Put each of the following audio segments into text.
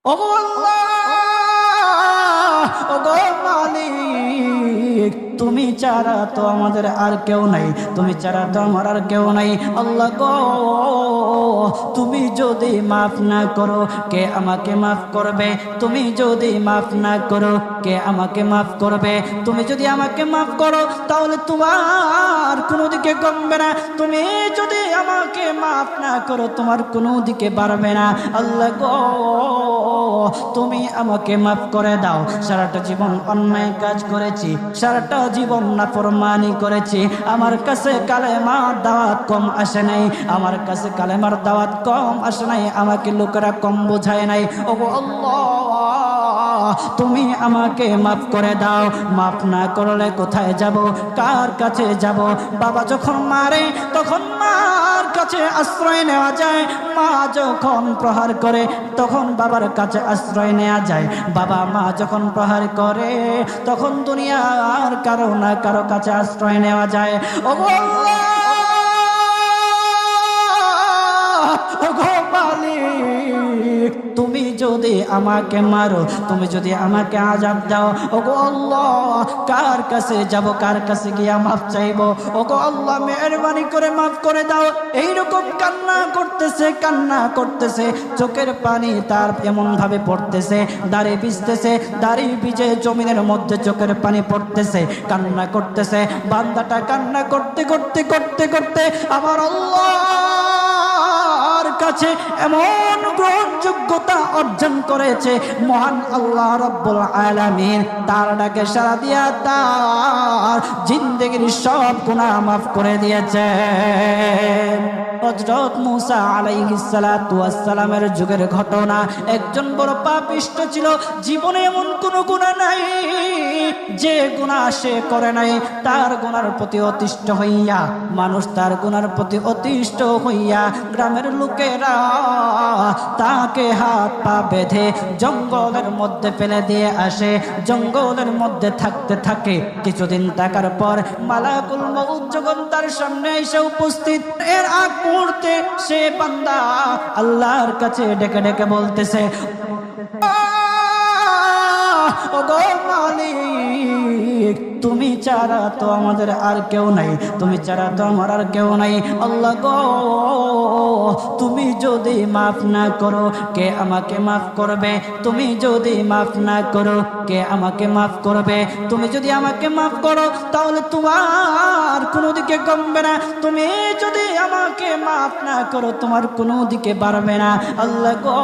ওগো আল্লাহ, ওগো মালিক, তুমি ছাড়া তো আমাদের আর কেউ নাই, তুমি ছাড়া তো আমার আর কেউ নাই। আল্লাহ গো, তুমি যদি মাফ না করো কে আমাকে মাফ করবে? তুমি যদি মাফ না করো কে আমাকে মাফ করবে? তুমি যদি আমাকে মাফ করো তাহলে তোমার কোনো দিকে কমবে না, তুমি যদি আমাকে মাফ না করো তোমার কোনো দিকে বাড়বে না। আল্লাহ গো, তুমি আমাকে মাফ করে দাও। সারাটা জীবন অন্যায় কাজ করেছি, সারাটা জীবন নাফরমানি করেছি, আমার কাছে কালেমার দাওয়াত কম আসে নাই, আমার কাছে কালেমার দাওয়াত কম আসে নাই, আমাকে লোকেরা কম বোঝায় নাই। ওগো আল্লাহ, তুমি আমাকে মাফ করে দাও। মাফ না করলে কোথায় যাব, কার কাছে যাব? বাবা যখন মারে তখন মার কাছে আশ্রয় নেওয়া যায়, মা যখন প্রহার করে তখন বাবার কাছে আশ্রয় নেওয়া যায়, বাবা মা যখন প্রহার করে তখন দুনিয়ার কারো না কারো কাছে আশ্রয় নেওয়া যায়। ওগো আল্লাহ, ওগো মালিক, তুমি যদি আমাকে মারো, তুমি যদি আমাকে আযাব দাও, ওগো আল্লাহ, কার কাছে যাব, কার কাছে গিয়া মাফ চাইবো? ওগো আল্লাহ, মেহেরবানি করে মাফ করে দাও। এইরকম কান্না করতেছে, কান্না করতেছে, চোখের পানি তার এমন ভাবে পড়তেছে, দাড়ি ভিজতেছে, দাড়ি ভিজে জমিনের মধ্যে চোখের পানি পড়তেছে, কান্না করতেছে। বান্দাটা কান্না করতে করতে করতে করতে আমার আল্লাহর কাছে এমন গ্রহণযোগ্যতা অর্জন করেছে, মহান আল্লাহ রাব্বুল আলামিন তার ডাকে সাড়া দিয়া তার জিন্দেগির সব গুনাহ মাফ করে দিয়েছে। হযরত মূসা আলাইহিস সালাতু ওয়াস সালামের যুগের ঘটনা। একজন বড় পাপিষ্ঠ ছিল, জীবনে এমন কোনো গুনাহ নাই যে গুনাহ সে করে নাই। তার গুনার প্রতি অতিষ্ঠ হইয়া, মানুষ তার গুনার প্রতি অতিষ্ঠ হইয়া গ্রামের লোকেরা তাকে হাত পা বেঁধে জঙ্গলের মধ্যে ফেলে দিয়ে আসে। জঙ্গলের মধ্যে থাকতে থাকে, কিছুদিন থাকার পর মালাকুল মউত যখন তার সামনে এসে উপস্থিত, এর আগ মুহূর্তে সে বান্দা আল্লাহর কাছে ডেকে ডেকে বলতেছে, ওগো মালিক, তুমি ছাড়া তো আমাদের আর কেউ নাই, তুমি ছাড়া তো আমার আর কেউ নাই। আল্লাহ গো, তুমি যদি মাফ না করো কে আমাকে মাফ করবে? তুমি যদি মাফ না করো কে আমাকে মাফ করবে? তুমি যদি আমাকে মাফ করো তাহলে তোমার কোনো দিকে কমবে না, তুমি যদি আমাকে মাফ না করো তোমার কোনো দিকে বাড়বে না। আল্লাহ গো,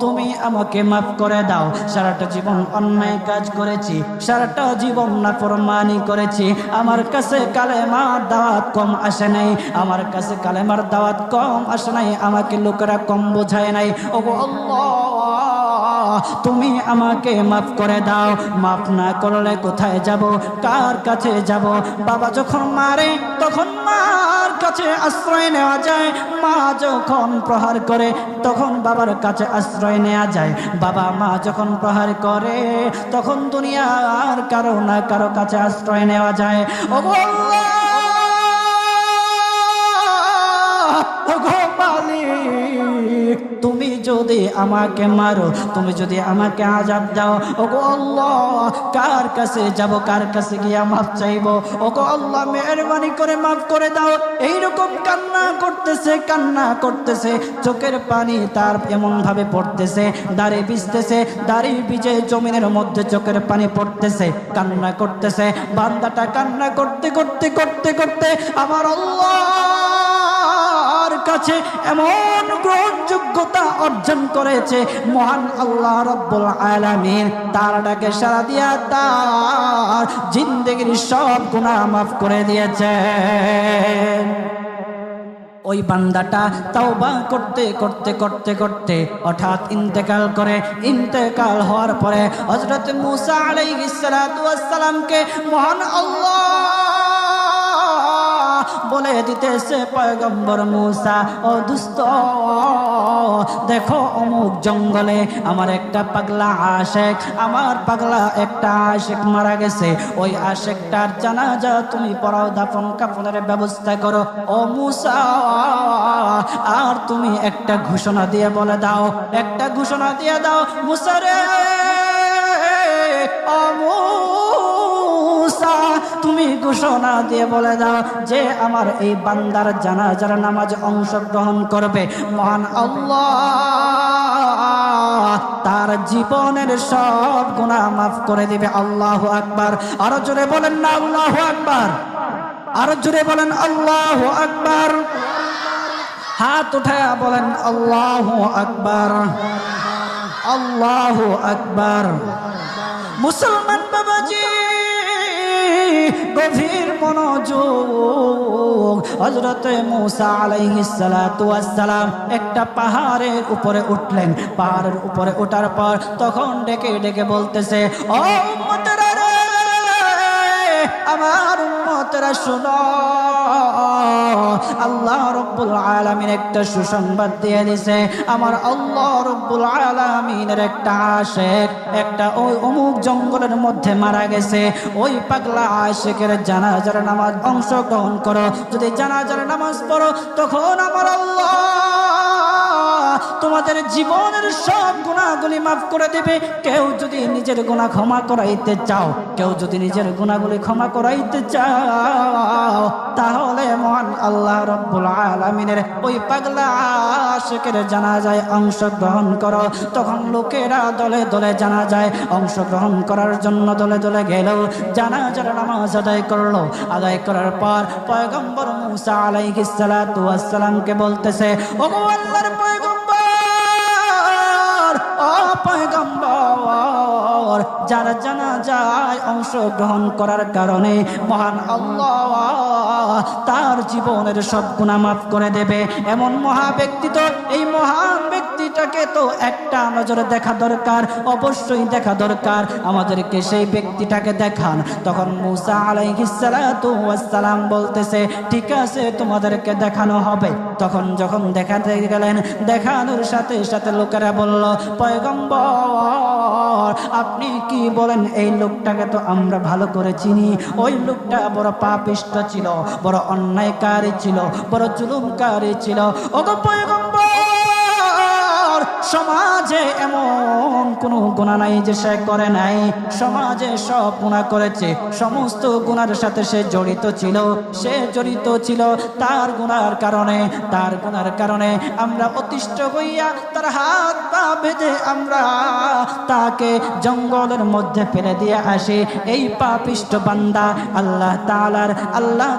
তুমি আমাকে মাফ করে দাও। সারাটা জীবন অন্যায় কাজ করেছি, সারাটা জীবন নাফরমানি করেছি, আমার কাছে কালেমার দাওয়াত কম আসে নাই, আমার কাছে কালেমার দাওয়াত কম আসে নাই, আমাকে লোকেরা কম বোঝায় নাই। ওগো আল্লাহ, তুমি আমাকে মাফ করে দাও। মাফ না করলে কোথায় যাব, কার কাছে যাব? বাবা যখন মারে তখন মার কাছে আশ্রয় নেওয়া যায়, মা যখন প্রহার করে তখন বাবার কাছে আশ্রয় নেওয়া যায়, বাবা মা যখন প্রহার করে তখন দুনিয়ার কারো না কারো কাছে আশ্রয় নেওয়া যায়। ওগো আল্লাহ, ওগো মালিক, তুমি যদি আমাকে মারো, তুমি যদি আমাকে আযাব দাও, ওগো আল্লাহ, কার কাছে যাব, কার কাছে গিয়া মাফ চাইবো? ওগো আল্লাহ, মেহেরবানি করে মাফ করে দাও। এইরকম কান্না করতেছে, কান্না করতেছে, চোখের পানি তার এমন ভাবে পড়তেছে, দাড়ি ভিজতেছে, দাড়ি ভিজে জমিনের মধ্যে চোখের পানি পড়তেছে, কান্না করতেছে। বান্দাটা কান্না করতে করতে করতে করতে আমার আল্লাহর কাছে এমন গ্রহণযোগ্যতা অর্জন করেছে, মহান আল্লাহ রাব্বুল আলামিন তার ডাকে সাড়া দিয়া তার জিন্দেগির সব গুনাহ মাফ করে দিয়েছে। ওই বান্দাটা তাওবা করতে করতে করতে করতে হঠাৎ ইন্তেকাল করে। ইন্তেকাল হওয়ার পরে হযরত মূসা আলাইহিস সালাতু ওয়াস সালামকে মহান আল্লাহ বলে দিতেছে পয়গম্বর মূসা, ও দুস্থ দেখো অমুক জঙ্গলে আমার একটা পাগলা আশেক, আমার পাগলা একটা আশেক মারা গেছে, ওই আশেকটার জানাজা তুমি পড়াও, দাফন কাফনের ব্যবস্থা করো। ও মূসা আর তুমি একটা ঘোষণা দিয়ে বলে দাও, একটা ঘোষণা দিয়ে দাও মূসা রে, ও মূসা তুমি ঘোষণা দিয়ে বলে দাও যে আমার এই বান্দার জানাজার নামাজ অংশগ্রহণ করবে, মহান আল্লাহ তার জীবনের সব গুনাহ মাফ করে দিবে। আল্লাহু আকবার। আরো জোরে বলেন না আল্লাহু আকবার, আরো জোরে বলেন আল্লাহু আকবার। হাত উঠায়া বলেন আল্লাহু আকবার, আল্লাহু আকবার। মুসলমান বাবাজি গভীর মনোযোগ। হযরতে মূসা আলাইহিস সালাতু ওয়াস সালাম একটা পাহাড়ের উপরে উঠলেন। পাহাড়ের উপরে ওঠার পর তখন ডেকে ডেকে বলতেছে, ও উম্মতেরা রে, আমার উম্মতেরা শুনো, আল্লাহ রাব্বুল আলামিন একটা সুসংবাদ দিয়ে দিয়েছে। আমার আল্লাহ রাব্বুল আলামিনের একটা আশিক একটা ওই অমুক জঙ্গলের মধ্যে মারা গেছে, ওই পাগলা আশিকের জানাজার নামাজ অংশগ্রহণ করো। যদি জানাজার নামাজ পড়ো তখন আমার আল্লাহ তোমাদের জীবনের সব গুনাহগুলি মাফ করে দিবে। কেউ যদি নিজের গুনাহ ক্ষমা করাইতে চাও, কেউ যদি নিজের গুনাহগুলি ক্ষমা করাইতে চাও, তাহলে মহান আল্লাহ রাব্বুল আলামিনের ওই পাগলা আশিকের জানাজায় অংশগ্রহণ করো। তখন লোকেরা দলে দলে জানাজায় অংশগ্রহণ করার জন্য দলে দলে গেল, জানাজার নামাজ আদায় করলো। আদায় করার পর পয়গম্বর মূসা আলাইহিস সালাতু ওয়াস সালামকে বলতেছে, ওগো আল্লাহর পয়গম্বর, যারা জানাজায় অংশগ্রহণ করার কারণে মহান আল্লাহ তার জীবনের সব গুনাহ মাফ করে দেবে। এমন মহা ব্যক্তি, তো এই মহান ব্যক্তিটাকে তো একটা নজরে দেখা দরকার, অবশ্যই দেখা দরকার। আমাদেরকে সেই ব্যক্তিটাকে দেখান। তখন মূসা আলাইহিস সালাতু ওয়াস সালাম বলতেছে, ঠিক আছে তোমাদেরকে দেখানো হবে। তখন যখন দেখাতে গেলেন, দেখানোর সাথে সাথে লোকেরা বলল, পয়গম্বর আপনি কি বলেন, এই লোকটাকে তো আমরা ভালো করে চিনি। ওই লোকটা বড় পাপিষ্ঠ ছিল, বড় অন্যায়কারী ছিল, বড় জুলুমকারী ছিল। ওগো পয়গম্বর, সমাজে এমন কোনো গুনাহ নাই যে সে করে নাই। সমাজে সব গুনাহ করেছে, সমস্ত গুনার সাথে সে জড়িত ছিল। সে জড়িত ছিল, তার গুনার কারণে আমরা অতিষ্ঠ হইয়া তার হাত পা বেঁধে আমরা তাকে জঙ্গলের মধ্যে ফেলে দিয়ে আসি। এই পাপিষ্ঠ বান্দা আল্লাহ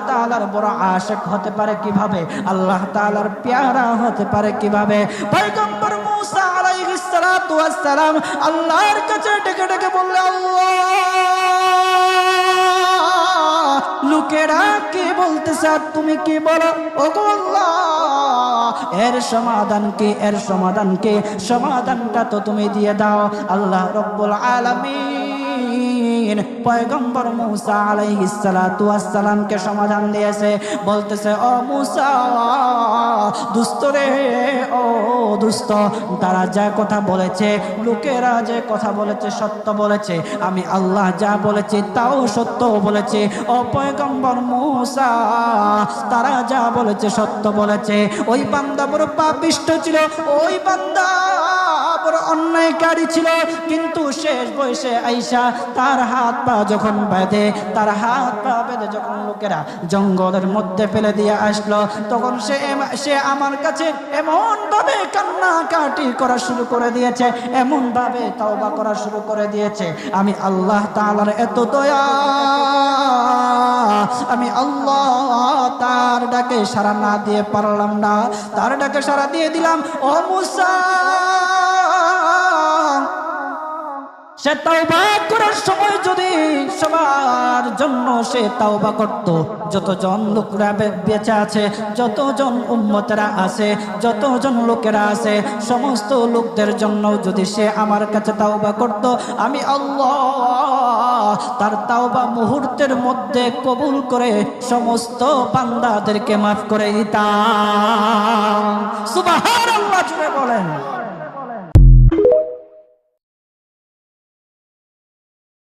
তাআলার বড় আশিক হতে পারে কিভাবে? আল্লাহ তাআলার প্যারা হতে পারে কিভাবে? পয়গম্বর মূসা আলাইহিস সালাতু ওয়াস সালাম আল্লাহর কাছে ডেকে ডেকে বললেন, আল্লাহ লোকেরা কি বলতেছে আর তুমি কি বলো? ওগো আল্লাহ, এর সমাধান কি? এর সমাধান কি? সমাধানটা তো তুমি দিয়ে দাও। আল্লাহ রাব্বুল আলামিন পয়গম্বর মূসা আলাইহিস সালাতু ওয়াস সালামকে সমাধান দিয়েছে। বলতেছে, ও মূসা দুষ্ট রে, ও দুষ্ট, তারা যা কথা বলেছে, লোকেরা যে কথা বলেছে সত্য বলেছে। আমি আল্লাহ যা বলেছি তাও সত্য বলেছে। ও পয়গম্বর মূসা, তারা যা বলেছে সত্য বলেছে। ওই বান্দা বড় পাপিষ্ঠ ছিল, ওই বান্দা বড় অন্যায়কারী ছিল, কিন্তু শেষ বয়সে আইসা তার হাত পা যখন বেঁধে, যখন লোকেরা জঙ্গলের মধ্যে ফেলে দিয়ে আসলো, তখন সে আমার কাছে এমন ভাবে কান্নাকাটি করা শুরু করে দিয়েছে, এমন ভাবে তওবা করা শুরু করে দিয়েছে। আমি আল্লাহ তাআলার এত দয়া, আমি আল্লাহ তার ডাকে সাড়া না দিয়ে পারলাম না, তার ডাকে সাড়া দিয়ে দিলাম। ও মূসা, সে তাওবা করার সময় যদি সবার জন্য সে তাওবা করত, যতজন লোকেরা বেঁচে আছে, যতজন উম্মতেরা আছে, যতজন লোকেরা আছে, সমস্ত লোকদের জন্য যদি সে আমার কাছে তাওবা করত, আমি আল্লাহ তার তাওবা মুহূর্তের মধ্যে কবুল করে সমস্ত বান্দাদেরকে মাফ করে দিতাম। সুবহানাল্লাহ, জুড়ে বলেন।